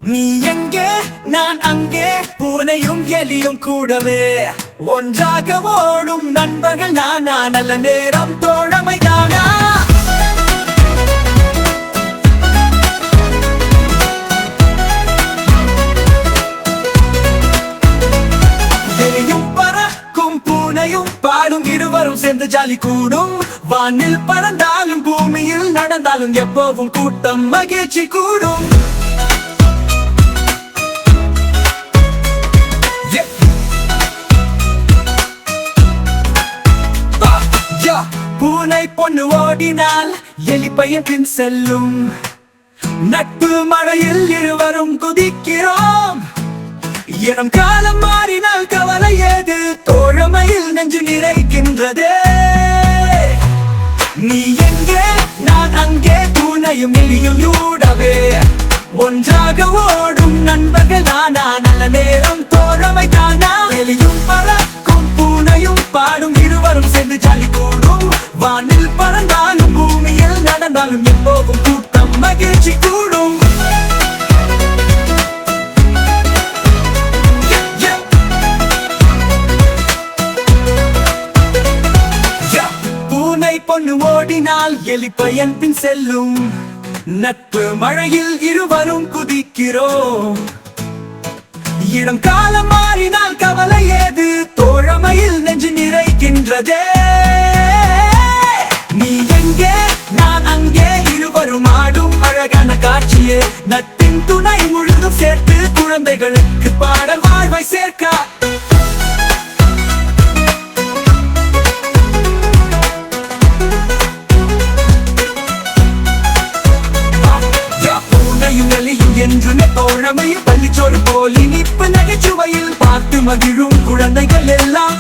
நீ எங்கே நான் அங்கே, பூனையும் எலியும் கூடவே ஒன்றாக ஓடும் நண்பர்கள் நானா, நல்ல நேரம் தோழமை தானா. எலியும் பறக்கும் பூனையும் பாடும், இருவரும் சேர்ந்து ஜாலி கூடும். வானில் பறந்தாலும் பூமியில் நடந்தாலும் எப்போவும் கூட்டம் மகிழ்ச்சி கூடும். பூனை பொண்ணு ஓடினால் எலி பையன் பின் செல்லும். நட்பு மழையில் இருவரும் குதிக்கிறோம். இனம் காலம் மாறினால் கவலை ஏது, தோழமையில் நெஞ்சு நிறைக்கின்றதே. நீ எங்கே நான் அங்கே, பூனையும் எலியும் ஊடவே ஒன்றாக ஓடும் நண்பர்கள் நானா, நல்ல நேரம் தோழமை தானா. எலியும் பறக்கும் பூனையும் பாடும், இருவரும் சேர்ந்து ஜாலி கூடும். வானில் பறந்தாலும் பூமியில் நடந்தாலும் எப்போதும் கூட்டம் மகிழ்ச்சி கூடும். பூனை பொண்ணு ஓடினால் எலி பையன் பின் செல்லும். நட்பு மழையில் இருவரும் குதிக்கிறோம். இடம் காலம் மாறினால் கவலை ஏது, தோழமையில் நெஞ்சு நிறைக்கின்றதே. நீ எங்கே நான் அங்கே, இருவரும் ஆடும் அழகான காட்சியே. நட்பின் துணை முழுதும் சேர்த்து குழந்தைகளுக்கு பாடல் வாழ்வை சேர்க்க. பூனையும் எலியும் என்றுமே தோழமையில் பள்ளிச்சோறு போல் இனிப்பு நகைச்சுவையில் பார்த்து மகிழும் குழந்தைகள் எல்லாம்